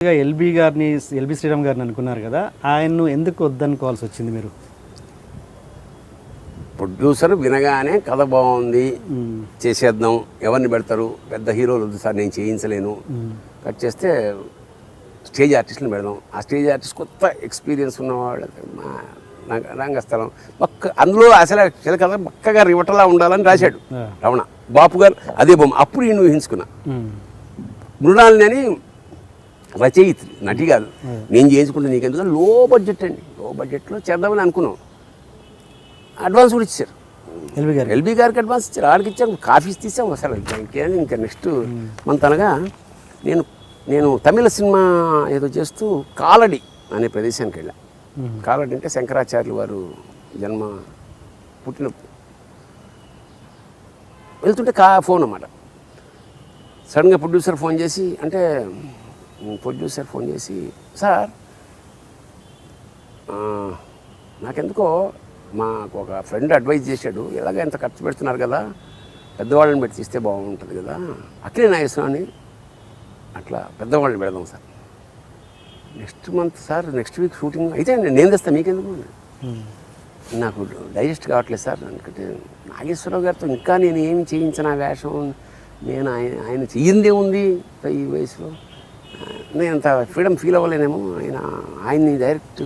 LB Sriram గారిని అనుకున్నారు కదా, ఆయన్ను ఎందుకు వద్దనుకోవాల్సి వచ్చింది మీరు? ప్రొడ్యూసర్ వినగానే కథ బాగుంది, చేసేద్దాం, ఎవరిని పెడతారు, పెద్ద హీరోలు వద్దు సార్, నేను చేయించలేను, కట్ చేస్తే స్టేజ్ ఆర్టిస్ట్ని పెడదాం. ఆ స్టేజ్ ఆర్టిస్ట్ కొత్త ఎక్స్పీరియన్స్ ఉన్నవాళ్ళు, రంగస్థలం అందులో అసలు కథ పక్కగా రివటలా ఉండాలని రాశాడు రమణ. బాపు గారు అదే బొమ్మ. అప్పుడు నేను ఊహించుకున్నా మృణాలిని అని రచయిత్రి, నటి కాదు, నేను చేయించుకుంటే నీకెందుకు, లో బడ్జెట్ అండి, లో బడ్జెట్లో చేద్దామని అనుకున్నాం. అడ్వాన్స్ కూడా ఇచ్చారు, ఎల్బీ గారికి అడ్వాన్స్ ఇచ్చారు, ఆడికి ఇచ్చారు, కాఫీస్ తీసాం. అసలు ఇంకా నెక్స్ట్ మంత్ అనగా నేను తమిళ సినిమా ఏదో చేస్తూ కాలడి అనే ప్రదేశానికి వెళ్ళా. కాలడి అంటే శంకరాచార్యులు వారు జన్మ పుట్టిన వెళ్తుంటే ఫోన్ అన్నమాట. సడన్గా ప్రొడ్యూసర్ ఫోన్ చేసి సార్ నాకెందుకో మాకు ఒక ఫ్రెండ్ అడ్వైజ్ చేశాడు, ఇలాగ ఎంత ఖర్చు పెడుతున్నారు కదా, పెద్దవాళ్ళని పెట్టి తీస్తే బాగుంటుంది కదా, అక్కినే నాగేశ్వరరావు అట్లా పెద్దవాళ్ళని పెడదాం sir, next month sir, next week shooting అయితే నేను తెస్తాను, మీకెందుకు, నాకు డైజెస్ట్ కావట్లేదు సార్. ఎందుకంటే నాగేశ్వరరావు గారితో ఇంకా నేను ఏమి చేయించిన వేషం, నేను ఆయన చెయ్యిందే ఉంది ఈ వయసులో, నేను అంత ఫ్రీడమ్ ఫీల్ అవ్వలేనేమో, ఆయన్ని డైరెక్ట్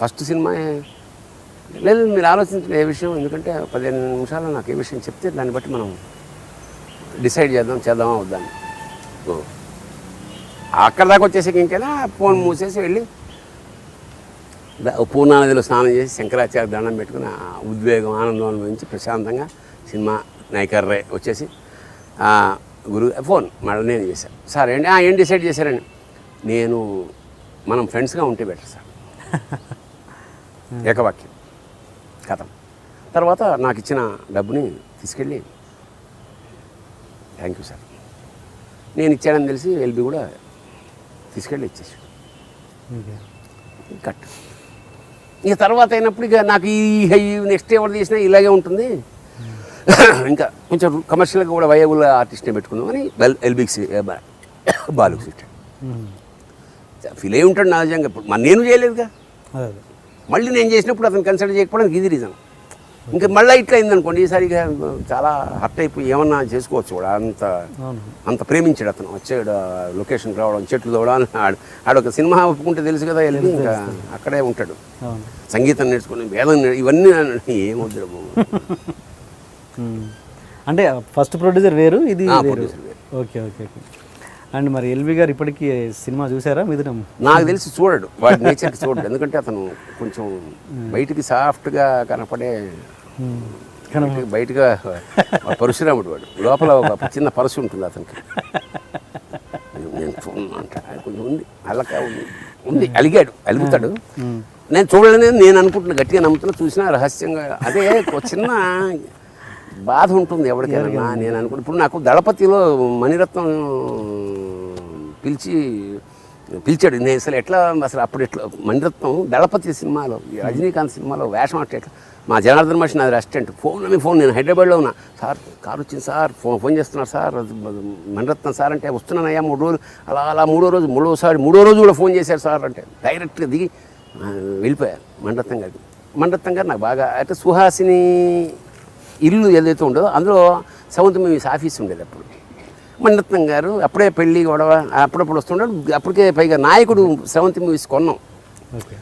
ఫస్ట్ సినిమా లేదు, మీరు ఆలోచించిన ఏ విషయం, ఎందుకంటే 15 నిమిషాలు నాకు ఏ విషయం చెప్తే దాన్ని బట్టి మనం డిసైడ్ చేద్దామా వద్దాన్ని. అక్కడ దాకా వచ్చేసాక ఇంకైనా ఫోన్ మూసేసి వెళ్ళి పూర్ణా నదిలో స్నానం చేసి శంకరాచార్య దండం పెట్టుకుని ఉద్వేగం ఆనందం అనుభవించి ప్రశాంతంగా సినిమా నైకర్రే వచ్చేసి ఫోన్ మళ్ళీ నేను చేశాను. సార్ ఏం డిసైడ్ చేశారండి, మనం ఫ్రెండ్స్గా ఉంటే బెటర్ సార్, ఏకవాక్యం కథం. తర్వాత నాకు ఇచ్చిన డబ్బుని తీసుకెళ్ళి థ్యాంక్ యూ సార్, నేను ఇచ్చానని తెలిసి ఎల్బీ కూడా తీసుకెళ్ళి ఇచ్చేసాడు కట్. ఇక తర్వాత అయినప్పుడు ఇక నాకు ఈ నెక్స్ట్ ఎవరు తీసినా ఇలాగే ఉంటుంది, ఇంకా కొంచెం కమర్షియల్గా కూడా వయబుల్ ఆర్టిస్ట్ని పెట్టుకుందాం అని ఎల్బీకి బాలుకి ఇచ్చాడు. ఫీల్ అయి ఉంటాడు నా నిజంగా. ఇప్పుడు నేను చేయలేదుగా, మళ్ళీ నేను చేసినప్పుడు అతను కన్సిడర్ చేయకపోవడానికి ఇది రీజన్. ఇంకా మళ్ళీ ఇట్లా అయిందనుకోండి, ఈసారిగా చాలా హర్ట్ అయిపోయి ఏమన్నా చేసుకోవచ్చు కూడా, అంత ప్రేమించాడు అతను. వచ్చాడు లొకేషన్కి రావడం, చెట్లు తోవడం, ఆడొక సినిమా ఒప్పుకుంటే తెలుసు కదా, వెళ్ళి ఇంకా అక్కడే ఉంటాడు, సంగీతం నేర్చుకుని వేదం ఇవన్నీ ఏమవుతుంది. అంటే ఫస్ట్ ప్రొడ్యూసర్ వేరు, ఇది ప్రొడ్యూసర్ వేరు. Okay okay okay. అండ్ మరి ఎల్బీ గారు ఇప్పటికీ సినిమా చూసారా? మిథునం నాకు తెలిసి చూడడు, వాడి నేచర్కి చూడడు, ఎందుకంటే అతను కొంచెం బయటికి సాఫ్ట్గా కనపడే, బయటగా పరశురాముడు వాడు, లోపల ఒక చిన్న పరశు ఉంటుంది అతనికి. నేను చూడంట కొంచెం ఉంది, అల్లక ఉంది, అలుగుతాడు. నేను చూడలేని నేను అనుకుంటున్నా, గట్టిగా నమ్ముతున్నా, చూసినా రహస్యంగా అదే ఒక చిన్న బాధ ఉంటుంది ఎవరికైనా. నేను అనుకుంటున్నా, ఇప్పుడు నాకు దళపతిలో మణిరత్నం పిలిచాడు, నేను అసలు అప్పుడు ఎట్లా మణిరత్నం దళపతి సినిమాలో, రజనీకాంత్ సినిమాలో వేషం అంటే ఎట్లా, మా జనార్దన్ మాషి నాది అసిస్టెంట్, ఫోన్ నేను హైదరాబాద్లో ఉన్నా, సార్ కారు వచ్చింది సార్, ఫోన్ చేస్తున్నారు సార్, మణిరత్నం సార్ అంటే వస్తున్నానయ్యా 3 రోజులు, అలా మూడో రోజు కూడా ఫోన్ చేశారు సార్ అంటే డైరెక్ట్గా దిగి వెళ్ళిపోయారు మణిరత్నం గారు నాకు బాగా. అయితే సుహాసిని ఇల్లు ఏదైతే ఉండదో అందులో 7th మూవీస్ ఆఫీస్ ఉండేది. అప్పుడు మణిరత్నం గారు అప్పుడే పెళ్ళి గొడవ అప్పుడప్పుడు వస్తుంటాడు, అప్పటికే పైగా నాయకుడు 7th మూవీస్ కొన్నాం.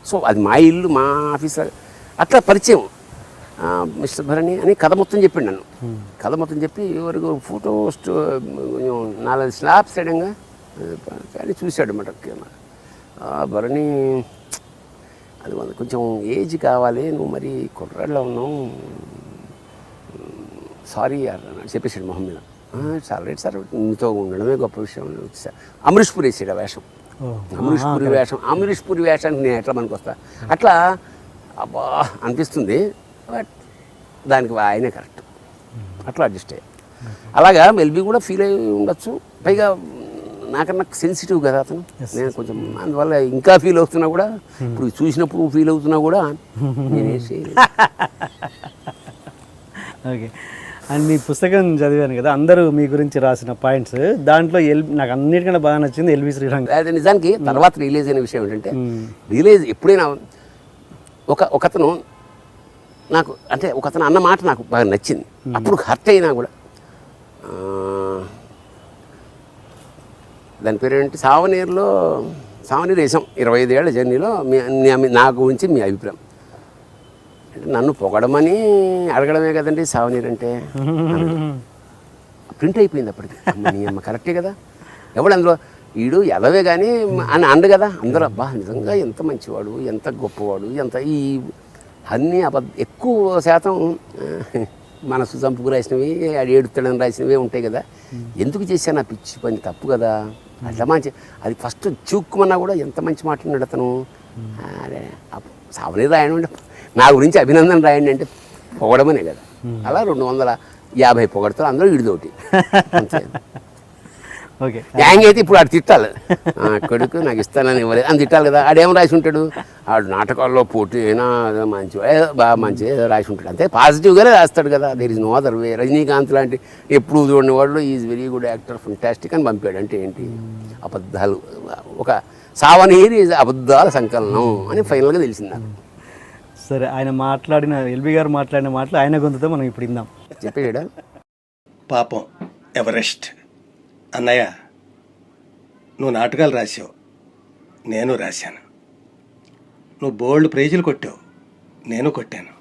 సో అది మా ఇల్లు, మా ఆఫీస్, అట్లా పరిచయం. మిస్టర్ భరణి అని కథ మొత్తం చెప్పిండు నన్ను, కథ మొత్తం చెప్పి ఎవరికి ఫోటో 4 స్లాబ్స్ వేయడంగా కానీ చూశాడు అన్నమాట. భరణి అది కొంచెం ఏజ్ కావాలి, నువ్వు మరి కుర్రాళ్ళలో ఉన్నావు, సారీ అని చెప్పేసాడు మొహం మీద. చాలా రైట్ సార్, నీతో ఉండడమే గొప్ప విషయం. అమరీష్ పూరి వేసాడు ఆ వేషం, అమరీష్ పూరి వేషానికి నేను ఎట్లా మనకు వస్తా, అట్లా అబ్బా అనిపిస్తుంది. బట్ దానికి ఆయనే కరెక్ట్, అట్లా అడ్జస్ట్ అయ్యా. అలాగా ఎల్బీ కూడా ఫీల్ అయి ఉండొచ్చు, పైగా నాకన్నా సెన్సిటివ్ కదా అతను, నేను కొంచెం అందువల్ల ఇంకా ఫీల్ అవుతున్నా కూడా, ఇప్పుడు చూసినప్పుడు ఫీల్ అవుతున్నా కూడా నేనే చేయలేదు. ఓకే. అండ్ మీ పుస్తకం చదివాను కదా, అందరూ మీ గురించి రాసిన పాయింట్స్, దాంట్లో నాకు అన్నిటికన్నా బాగా నచ్చింది ఎల్వి శ్రీరామ్. అదే నిజానికి తర్వాత రిలీజ్ అయిన విషయం ఏంటంటే, రిలీజ్ ఎప్పుడైనా ఒకతను నాకు అంటే ఒకతను అన్న మాట నాకు బాగా నచ్చింది. అప్పుడు హర్ట్ అయినా కూడా దాని పేరు ఏంటి, సావనీరు వేసాం 25 ఏళ్ల జర్నీలో నా గురించి మీ అభిప్రాయం అంటే, నన్ను పొగడమని అడగడమే కదండి సావనీరు అంటే. ప్రింట్ అయిపోయింది అప్పటికి. అమ్మ కరెక్టే కదా, ఎవడు అందులో వీడు ఎదవే కానీ అని అండు కదా అందరూ. అబ్బా నిజంగా ఎంత మంచివాడు, ఎంత గొప్పవాడు, ఎంత ఈ అన్నీ ఎక్కువ శాతం మనసు చంపుకు రాసినవి, ఏడుతడని రాసినవే ఉంటాయి కదా. ఎందుకు చేశాను ఆ పిచ్చి పని, తప్పు కదా. అట్లా మంచి అది ఫస్ట్ చూక్కుమన్నా కూడా ఎంత మంచి మాట్లాడినాడు అతను. అరే సావనీరు రాయండి, నా గురించి అభినందన రాయండి అంటే పొగడమనే కదా. అలా 250 పొగడతారు, అందరూ ఇడిదోటి. ఓకే, గ్యాంగ్ అయితే ఇప్పుడు ఆడు తిట్టాలి, కొడుకు నాకు ఇస్తానని ఇవ్వలేదు అని తిట్టాలి కదా. ఆడేమో రాసి ఉంటాడు, ఆడు నాటకాల్లో పోటీ అయినా మంచి బాగా మంచి రాసి ఉంటాడు, అంతే పాజిటివ్గానే రాస్తాడు కదా. There is no other way. Rajinikanth లాంటి ఎప్పుడు చూడని వాళ్ళు is very good actor, fantastic అని పంపాడు అంటే ఏంటి, అబద్ధాలు. ఒక సావనీరు ఈజ్ అబద్ధాల సంకలనం అని ఫైనల్గా తెలిసింది నాకు. సరే, ఆయన మాట్లాడిన ఎల్బీ గారు మాట్లాడిన మాటలు ఆయన గొంతుతో మనం ఇప్పుడు విందాం. చెప్పేడా పాపం ఎవరెస్ట్ అన్నయ్య, నువ్వు నాటకాలు రాసావు, నేను రాశాను. నువ్వు బోల్డ్ ప్రైజులు కొట్టావు, నేను కొట్టాను.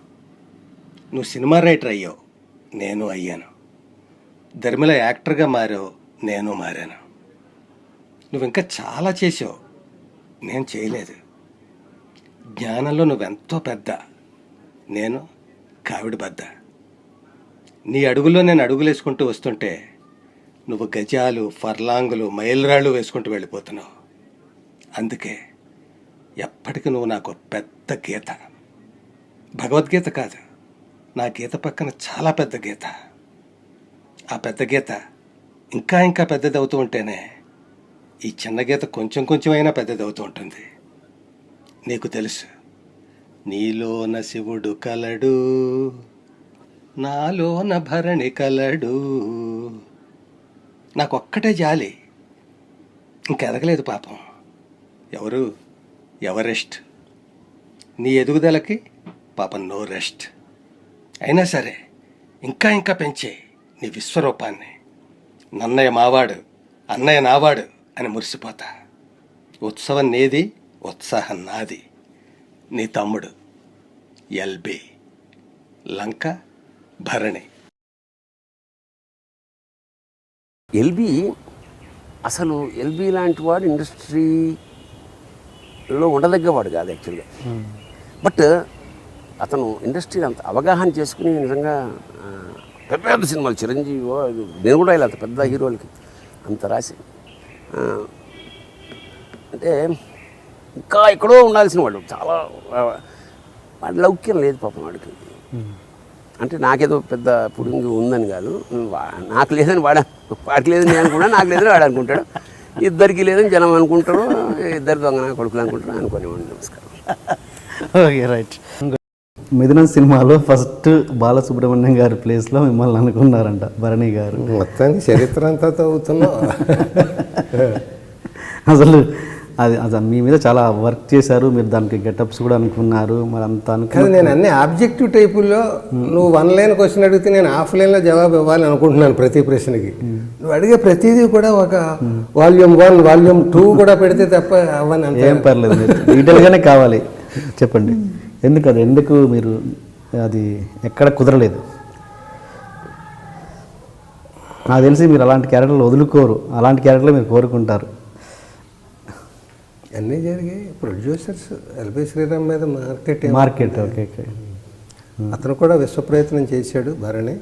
నువ్వు సినిమా రైటర్ అయ్యావు, నేను అయ్యాను. ధర్మిల యాక్టర్గా మారావు, నేను మారాను. నువ్వు ఇంకా చాలా చేసావు, నేను చేయలేదు. జ్ఞానంలో నువ్వెంతో పెద్ద, నేను కావిడి బద్ద. నీ అడుగుల్లో నేను అడుగులేసుకుంటూ వస్తుంటే నువ్వు గజాలు, ఫర్లాంగులు, మైలురాళ్ళు వేసుకుంటూ వెళ్ళిపోతున్నావు. అందుకే ఎప్పటికీ నువ్వు నాకు పెద్ద గీత. భగవద్గీత కాదు, నా గీత పక్కన చాలా పెద్ద గీత. ఆ పెద్ద గీత ఇంకా ఇంకా పెద్దదవుతూ ఉంటేనే ఈ చిన్న గీత కొంచెం కొంచెమైనా పెద్దదవుతూ ఉంటుంది. నీకు తెలుసు, నీలోన శివుడు కలడు, నాలోన భరణి కలడు. నాకొక్కటే జాలి, ఇంకెదగలేదు పాపం. ఎవరెస్ట్. నీ ఎదుగుదలకి పాపం నో రెస్ట్. అయినా సరే ఇంకా ఇంకా పెంచే నీ విశ్వరూపాన్ని. నన్నయ్య మావాడు, అన్నయ్య నావాడు అని మురిసిపోతా. ఉత్సవం నేది, ఉత్సాహం నాది. నీ తమ్ముడు ఎల్బి, లంక భరణి. ఎల్బి అసలు ఎల్బి లాంటి వాడు ఇండస్ట్రీలో ఉండదగ్గవాడు కాదు యాక్చువల్గా. బట్ అతను ఇండస్ట్రీ అంత అవగాహన చేసుకుని నిజంగా పెద్ద పెద్ద సినిమాలు, చిరంజీవి, నేను కూడా ఇలా అంత పెద్ద హీరోలకి అంత రాసి అంటే ఇంకా ఎక్కడో ఉండాల్సిన వాడు. చాలా వాడి లౌక్యం లేదు పాపం వాడికి. అంటే నాకేదో పెద్ద పుడింగి ఉందని కాదు, నాకు లేదని వాడికి లేదని నేను అనుకున్నా, నాకు లేదని వాడు అనుకుంటాడు, ఇద్దరికి లేదని జనం అనుకుంటారు, ఇద్దరు దొంగ కొడుకులు అనుకుంటారు అనుకునేవాడిని. నమస్కారం. Okay, right. మిథునం సినిమాలో ఫస్ట్ బాలసుబ్రహ్మణ్యం గారి ప్లేస్లో మిమ్మల్ని అనుకున్నారంట భరణి గారు. మొత్తానికి చరిత్ర అంతా చదువుతున్నావు. అసలు అది మీ మీద చాలా వర్క్ చేశారు, మీరు దానికి గెటప్స్ కూడా అనుకున్నారు, మరి అంత కానీ నేను అన్ని ఆబ్జెక్టివ్ టైపుల్లో, నువ్వు 1 లైన్ క్వశ్చన్ అడిగితే నేను 1/2 లైన్లో జవాబు ఇవ్వాలి అనుకుంటున్నాను ప్రతి ప్రశ్నకి. నువ్వు అడిగే ప్రతిదీ కూడా ఒక వాల్యూమ్ 1, వాల్యూమ్ 2 కూడా పెడితే తప్ప అవ్వని. అంత ఏం పర్లేదు, డీటెయిల్గానే కావాలి. చెప్పండి, ఎందుకు మీరు అది ఎక్కడ కుదరలేదు? నాకు తెలిసి మీరు అలాంటి క్యారెక్టర్లు వదులుకోరు, అలాంటి క్యారెక్టర్లు మీరు కోరుకుంటారు. అన్నీ జరిగాయి. ప్రొడ్యూసర్స్ ఎల్బి శ్రీరామ్ మీద మార్కెట్ ఓకే. అతను కూడా విశ్వ ప్రయత్నం చేశాడు భరణి.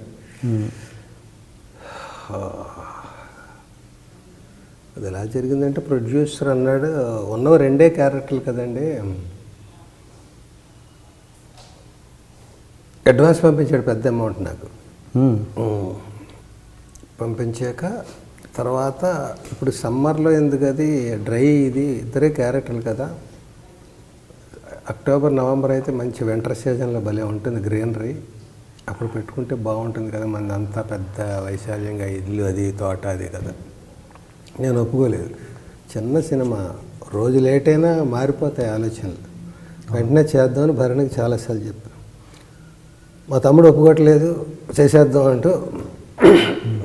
అది ఎలా జరిగిందంటే, ప్రొడ్యూసర్ అన్నాడు, ఉన్నవి 2 క్యారెక్టర్లు కదండి, అడ్వాన్స్ పంపించాడు పెద్ద అమౌంట్ నాకు. పంపించాక తర్వాత ఇప్పుడు సమ్మర్లో ఎందుకు అది డ్రై, ఇది 2 క్యారెక్టర్లు కదా, అక్టోబర్ నవంబర్ అయితే మంచి వింటర్ సీజన్లో భలే ఉంటుంది గ్రీనరీ. అప్పుడు పెట్టుకుంటే బాగుంటుంది కదా, మన అంతా పెద్ద వైశాల్యంగా ఇల్లు అది తోట అది కదా. నేను ఒప్పుకోలేదు. చిన్న సినిమా, రోజు లేట్ అయినా మారిపోతాయి ఆలోచనలు. వెంటనే చేద్దామని భరణికి చాలాసార్లు చెప్పాను. మా తమ్ముడు ఒప్పుకోవట్లేదు, చేసేద్దాం అంటూ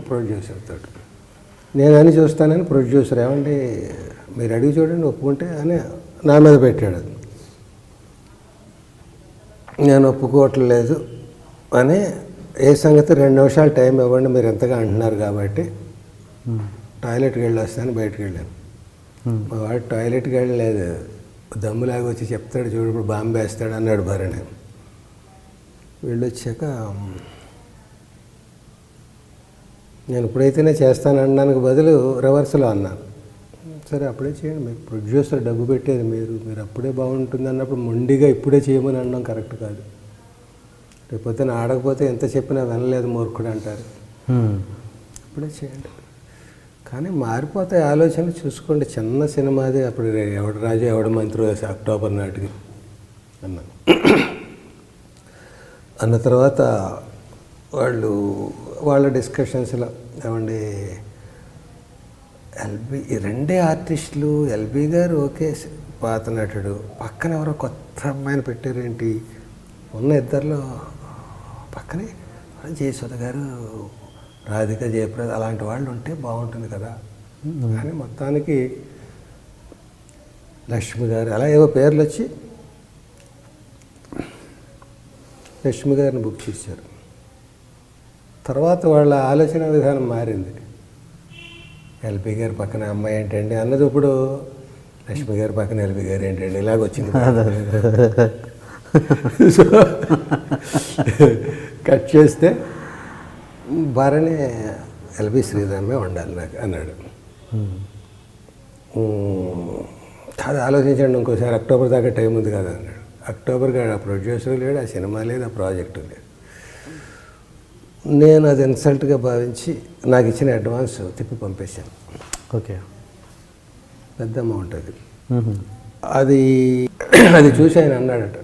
ప్రొడ్యూసర్ తోటి నేను అని చూస్తానని ప్రొడ్యూసర్ ఏమండి మీరు అడిగి చూడండి ఒప్పుకుంటే అని నా మీద పెట్టాడు. నేను ఒప్పుకోవట్లేదు అని, ఏ సంగతి 2 నిమిషాలు టైం ఇవ్వండి మీరు ఎంతగా అంటున్నారు కాబట్టి టాయిలెట్కి వెళ్ళి వస్తాను బయటకు వెళ్ళాను. మా వాడు టాయిలెట్కి వెళ్ళలేదు, దమ్ములాగా వచ్చి చెప్తాడు చూడు ఇప్పుడు బాంబే వేస్తాడు అన్నాడు భరణి. వెళ్ళొచ్చాక నేను ఇప్పుడైతేనే చేస్తాను అనడానికి బదులు రివర్స్లో అన్నాను. సరే అప్పుడే చేయండి, మీకు ప్రొడ్యూసర్ డబ్బు పెట్టేది మీరు అప్పుడే బాగుంటుంది అన్నప్పుడు మొండిగా ఇప్పుడే చేయమని అనడం కరెక్ట్ కాదు. రేపొద్దు ఆడకపోతే ఎంత చెప్పినా వినలేదు మూర్ఖుడు అంటారు. అప్పుడే చేయండి, కానీ మారిపోతాయి ఆలోచనలు. చూసుకోండి, చిన్న సినిమాది. అప్పుడు ఎవడు రాజు ఎవడు మంత్రి అక్టోబర్ నాటికి అన్నాను. అన్న తర్వాత వాళ్ళ డిస్కషన్స్లో ఏమండి ఎల్బీ, ఈ 2 ఆర్టిస్టులు, ఎల్బీ గారు ఓకే పాత నటుడు, పక్కన ఎవరో కొత్త అమ్మాయిని పెట్టారేంటి, ఉన్న ఇద్దరిలో పక్కనే జయసుధ గారు, రాధిక, జయప్రద అలాంటి వాళ్ళు ఉంటే బాగుంటుంది కదా అని మొత్తానికి లక్ష్మి గారు అలా ఏవో పేర్లు వచ్చి లక్ష్మి గారిని బుక్ చేశారు. తర్వాత వాళ్ళ ఆలోచన విధానం మారింది. ఎల్బీ గారి పక్కన అమ్మాయి ఏంటండి అన్నది ఇప్పుడు లక్ష్మి గారి పక్కన ఎల్బీ గారు ఏంటండి ఇలాగొచ్చింది. సో కట్ చేస్తే భరణి ఎల్బీ శ్రీరామే ఉండాలి నాకు అన్నాడు. కాదు ఆలోచించండి ఇంకోసారి, అక్టోబర్ దాకా టైం ఉంది కదా అన్నాడు. అక్టోబర్ కాదు, ఆ ప్రొడ్యూసర్ లేడు, ఆ సినిమా లేదు, ఆ ప్రాజెక్టు లేదు. నేను అది ఇన్సల్ట్గా భావించి నాకు ఇచ్చిన అడ్వాన్స్ తిప్పి పంపేశాను. ఓకే, పెద్ద అమౌంట్ అది. అది చూసి ఆయన అన్నాడట,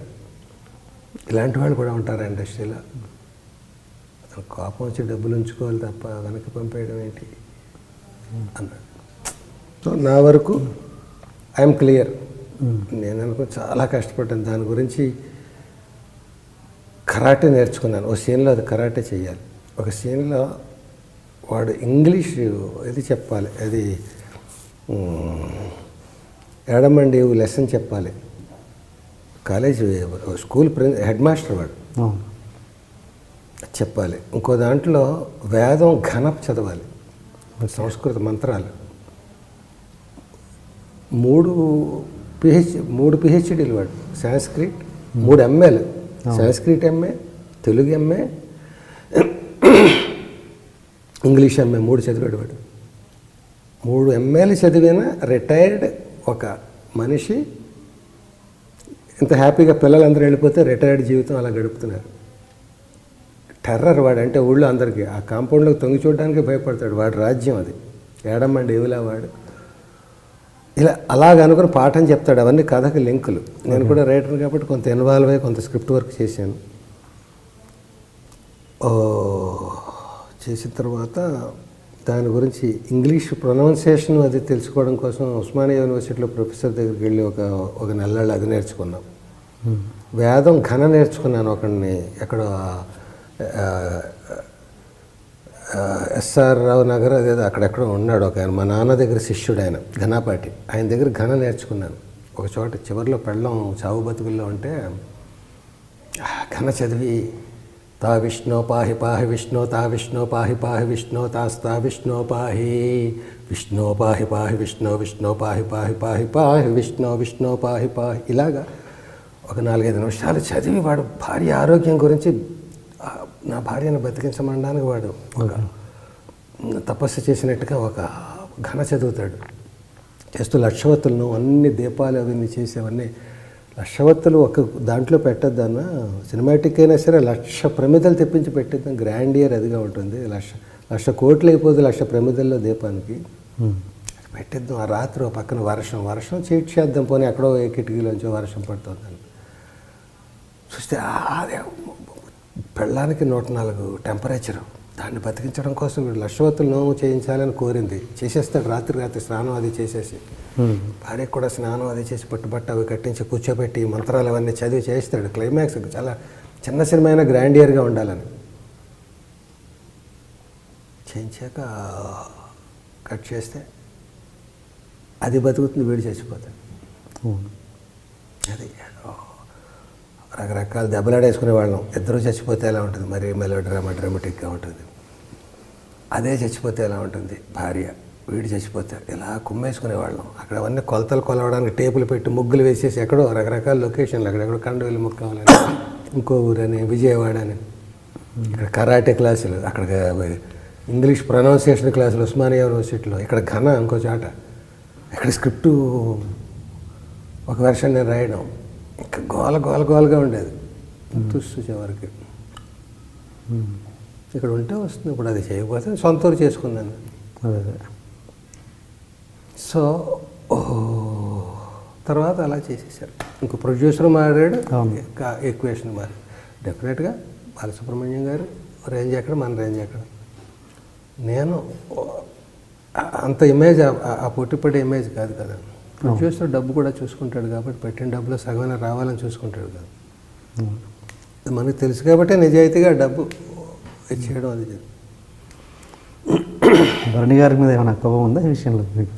ఇలాంటి వాళ్ళు కూడా ఉంటారు ఇండస్ట్రీలో, అతను కోపం వచ్చి డబ్బులు ఉంచుకోవాలి తప్ప వెనక్కి పంపేయడం ఏంటి అన్నాడు. సో నా వరకు ఐఎమ్ క్లియర్. నేను అనుకో చాలా కష్టపడ్డాను దాని గురించి. కరాటే నేర్చుకున్నాను. ఒక సీన్లో అది కరాటే చేయాలి, ఒక సీన్లో వాడు ఇంగ్లీష్ ఇది చెప్పాలి, అది ఎడమండి లెసన్ చెప్పాలి. కాలేజ్ స్కూల్ హెడ్ మాస్టర్ వాడు చెప్పాలి. ఇంకో దాంట్లో వేదం ఘనపు చదవాలి, సంస్కృత మంత్రాలు. 3 పిహెచ్డీలు వాడు. సాంస్క్రిట్ 3 ఎంఏలు, Sanskrit MA, Telugu MA, English MA 3 చదివాడు వాడు. 3 ఎంఏలు చదివిన రిటైర్డ్ ఒక మనిషి ఇంత హ్యాపీగా పిల్లలందరూ వెళ్ళిపోతే రిటైర్డ్ జీవితం అలా గడుపుతున్నారు. టెర్రర్ వాడు, అంటే ఊళ్ళో అందరికీ ఆ కాంపౌండ్లోకి తొంగి చూడడానికి భయపడతాడు. వాడు రాజ్యం అది, ఏడమ్మండి ఏవులా వాడు. ఇలా అలాగ అనుకుని పాఠం చెప్తాడు. అవన్నీ కథకి లింకులు. నేను కూడా రైటర్ కాబట్టి కొంత ఇన్వాల్వ్ అయ్యి కొంత స్క్రిప్ట్ వర్క్ చేశాను. చేసిన తర్వాత దాని గురించి ఇంగ్లీష్ ప్రొనౌన్సియేషన్ అది తెలుసుకోవడం కోసం ఉస్మానియా యూనివర్సిటీలో ప్రొఫెసర్ దగ్గరికి వెళ్ళి ఒక నెలలు అది నేర్చుకున్నాం. వేదం ఘన నేర్చుకున్నాను. ఒకడిని ఎక్కడో ఎస్ఆర్ రావు నగర్ అదేదో అక్కడెక్కడో ఉన్నాడు ఒక ఆయన, మా నాన్న దగ్గర శిష్యుడు ఆయన, ఘనాపాటి. ఆయన దగ్గర ఘన నేర్చుకున్నాను. ఒక చోట చివరిలో పెళ్ళం చావు బతుకుల్లో ఉంటే ఘన చదివి తా విష్ణు పాహి పాహి విష్ణు తా విష్ణు పాహి పాహి విష్ణు తాస్తా విష్ణు పాహి విష్ణు పాహి పాహి విష్ణు విష్ణు పాహి పాహి పాహి పాహి విష్ణు విష్ణు పాహి పాహి ఇలాగా ఒక 4-5 నిమిషాలు చదివి వాడు భార్య ఆరోగ్యం గురించి, నా భార్యను బతికించమనడానికి వాడు ఒక తపస్సు చేసినట్టుగా ఒక ఘన చదువుతాడు. చేస్తూ లక్షవత్తులను అన్ని దీపాలు అవన్నీ చేసేవన్నీ లక్షవత్తులు ఒక దాంట్లో పెట్టద్దన్న సినిమాటిక్ అయినా సరే 1,00,000 ప్రమిదలు తెప్పించి పెట్టిద్దాం, గ్రాండియర్ అదిగా ఉంటుంది. 1,00,000 కోట్లు అయిపోతుంది 1,00,000 ప్రమిదల్లో దీపానికి పెట్టిద్దాం. ఆ రాత్రి పక్కన వర్షం చీట్ చేద్దాం, పోనీ ఎక్కడో ఏ కిటికీలోంచో వర్షం పడుతుందని చూస్తే పెళ్ళానికి 104 టెంపరేచరు, దాన్ని బతికించడం కోసం వీడు లక్షవత్తులు నోము చేయించాలని కోరింది. చేసేస్తాడు రాత్రి స్నానం అది చేసేసి, భార్యకు కూడా స్నానం అది చేసి పట్టుబట్ట అవి కట్టించి కూర్చోబెట్టి మంత్రాలు అవన్నీ చదివి చేయిస్తాడు. క్లైమాక్స్ చాలా చిన్న సినిమా అయినా గ్రాండియర్గా ఉండాలని చేయించాక కట్ చేస్తే అది బతుకుతుంది, వీడు చచ్చిపోతాడు. అది రకరకాల దెబ్బలాడేసుకునే వాళ్ళం. ఇద్దరు చచ్చిపోతే ఎలా ఉంటుంది, మరి డ్రామాటిక్గా ఉంటుంది. అదే చచ్చిపోతే ఎలా ఉంటుంది, భార్య వీడు చచ్చిపోతే ఇలా కుమ్మేసుకునే వాళ్ళం. అక్కడ అవన్నీ కొలతలు కొలవడానికి టేపులు పెట్టి ముగ్గులు వేసేసి ఎక్కడో రకరకాల లొకేషన్లు, అక్కడెక్కడో కండవెల్లి ముక్కాలని, ఇంకో ఊరని, విజయవాడ అని, ఇక్కడ కరాటే క్లాసులు, అక్కడ ఇంగ్లీష్ ప్రొనౌన్సియేషన్ క్లాసులు ఉస్మానియా యూనివర్సిటీలో, ఇక్కడ ఘన ఇంకో చాట, ఇక్కడ స్క్రిప్టు ఒక వెర్షన్ నేను రాయడం, ఇంకా గోలగా ఉండేది. తుస్సు చివరికి ఇక్కడ ఉంటే వస్తుంది. ఇప్పుడు అది చేయకపోతే సొంత ఊరు చేసుకున్నాను. అదే సో తర్వాత అలా చేసేసారు. ఇంకో ప్రొడ్యూసర్ మారాడు, ఈక్వేషన్ మారాడు. డెఫినెట్గా బాలసుబ్రహ్మణ్యం గారు రేంజ్ ఎక్కడ, మన రేంజ్ ఎక్కడ. నేను అంత ఇమేజ్, ఆ పొట్టిపడే ఇమేజ్ కాదు కదా. ప్రొడ్యూసర్ డబ్బు కూడా చూసుకుంటాడు కాబట్టి పెట్టిన డబ్బులో సగమైన రావాలని చూసుకుంటాడు కదా. మనకు తెలుసు కాబట్టి నిజాయితీగా డబ్బు ఇచ్చేయడం అది. భరణి గారి మీద ఏమైనా కోపం ఉందా ఈ విషయంలో మీకు?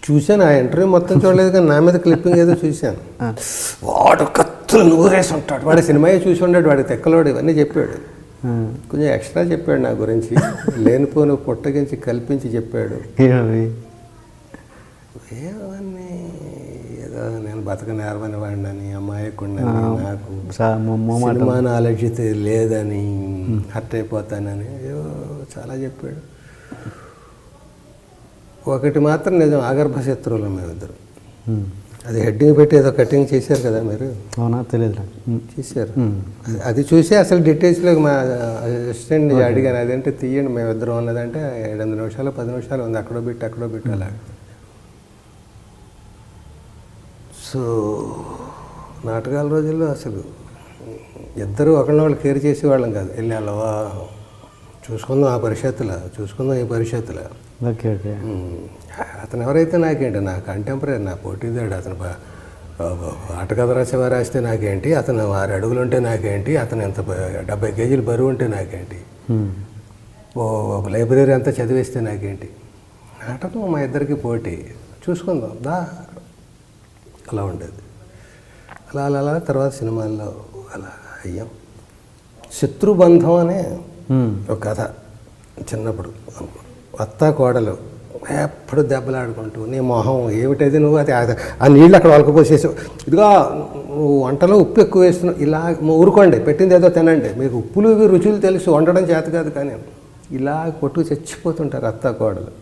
చూశాను, ఆ ఇంటర్వ్యూ మొత్తం చూడలేదు కానీ నా మీద క్లిప్పింగ్ ఏదో చూశాను. వాడు కత్తులు నూరేసి ఉంటాడు, వాడు సినిమాయే చూసి ఉన్నాడు, వాడి తెక్కలోడు ఇవన్నీ చెప్పాడు. కొంచెం ఎక్స్ట్రా చెప్పాడు నా గురించి, లేనిపోను పుట్టగించి కల్పించి చెప్పాడు. ఏమన్నీ ఏదో నేను బతక నేర్వని వాడినని, అమాయకుండని, నాకు సినిమా నాలెడ్జ్ లేదని, హర్ట్ అయిపోతానని ఏదో చాలా చెప్పాడు. ఒకటి మాత్రం నిజం, ఆగర్భ శత్రువులు మేమిద్దరు. అది హెడ్డింగ్ పెట్టి ఏదో కటింగ్ చేశారు కదా మీరు? అవునా, తెలియదు. చేశారు. అది చూసి అసలు డీటెయిల్స్లో మా అసిస్టెంట్ అడిగాను, అదేంటే తీయండి మేమిద్దరం ఉన్నదంటే 7 నిమిషాలు 10 నిమిషాలు ఉంది, అక్కడో బిట్టు అలాగా. సో నాటకాల రోజుల్లో అసలు ఇద్దరు ఒకళ్ళని కేర్ చేసేవాళ్ళం కాదు. వెళ్ళి అలవా చూసుకుందాం, ఆ పరిషత్తులా చూసుకుందాం, ఈ పరిషత్తులా. Okay okay. అతను ఎవరైతే నాకేంటి, నా కంటెంపరీ, నా పోటీదాడు. అతను ఆటకథ రాస్తే నాకేంటి, అతను 6 అడుగులు ఉంటే నాకేంటి, అతను ఎంత 70 కేజీలు బరువు ఉంటే నాకేంటి, ఓ లైబ్రరీ అంతా చదివేస్తే నాకేంటి. నాటకం మా ఇద్దరికి పోటీ, చూసుకుందాం దా, అలా ఉండేది. అలా తర్వాత సినిమాల్లో అలా అయ్యాం. శత్రుబంధం అనే ఒక కథ. చిన్నప్పుడు అత్త కోడలు ఎప్పుడు దెబ్బలాడుకుంటూ, నీ మొహం ఏమిటది, నువ్వు అది ఆ నీళ్ళు అక్కడ వలకపోసేసావు, ఇదిగో నువ్వు వంటలో ఉప్పు ఎక్కువ వేస్తున్నావు, ఇలా ఊరుకోండి, పెట్టింది ఏదో తినండి, మీకు ఉప్పులు ఇవి రుచులు తెలుసు, వండడం చేత కాదు. కానీ ఇలా కొట్టుకు చచ్చిపోతుంటారు అత్త కోడలు.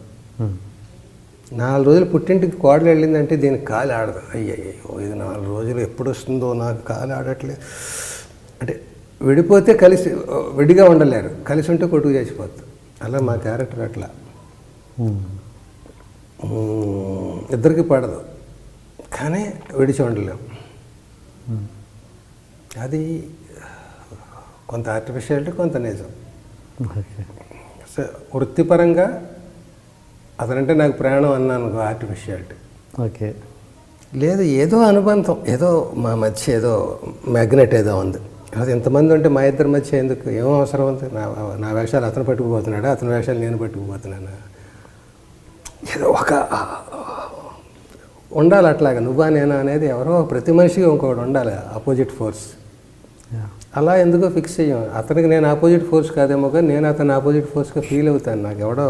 4 రోజులు పుట్టింటికి కోడలు వెళ్ళిందంటే దీనికి కాలు ఆడదు. అయ్యయ్యో ఇది 4 రోజులు ఎప్పుడు వస్తుందో, నాకు కాలు ఆడట్లేదు అంటే. విడిపోతే కలిసి విడిగా ఉండలేరు, కలిసి ఉంటే కొట్టుకు చచ్చిపోతుంది. అలా మా క్యారెక్టర్ అట్లా. ఇద్దరికి పడదు కానీ విడిచి ఉండలేము. అది కొంత ఆర్టిఫిషియాలిటీ, కొంత నిజం. వృత్తిపరంగా అతనంటే నాకు ప్రాణం అన్నాను, ఆర్టిఫిషియాలిటీ. ఓకే. లేదు, ఏదో అనుబంధం, ఏదో మా మధ్య ఏదో మ్యాగ్నెట్ ఏదో ఉంది. అది ఎంతమంది ఉంటే మా ఇద్దరి మధ్య ఎందుకు, ఏమో అవసరం ఉంది. నా వేషాలు అతను పట్టుకుపోతున్నాడా, అతని వేషాలు నేను పట్టుకుపోతున్నాను. ఏదో ఒక ఉండాలి అట్లాగా, నువ్వా నేనా అనేది ఎవరో ప్రతి మనిషిగా ఇంకొకటి ఉండాలి, ఆపోజిట్ ఫోర్స్. అలా ఎందుకో ఫిక్స్ అయ్యాం. అతనికి నేను ఆపోజిట్ ఫోర్స్ కాదేమో కానీ నేను అతను ఆపోజిట్ ఫోర్స్గా ఫీల్ అవుతాను. నాకు ఎవడో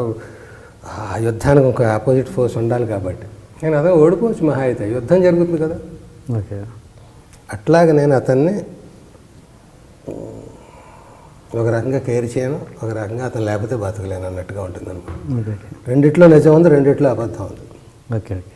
ఆ యుద్ధానికి ఒక ఆపోజిట్ ఫోర్స్ ఉండాలి కాబట్టి. నేను అదే ఓడిపోవచ్చు మహా అయితే, యుద్ధం జరుగుతుంది కదా. ఓకే. అట్లాగే నేను అతన్ని ఒక రకంగా కేర్ చేయను, ఒక రకంగా అతను లేకపోతే బతకలేను అన్నట్టుగా ఉంటుంది అనమాట. రెండిట్లో నిజం ఉంది, రెండిట్లో అబద్ధం ఉంది. Okay okay.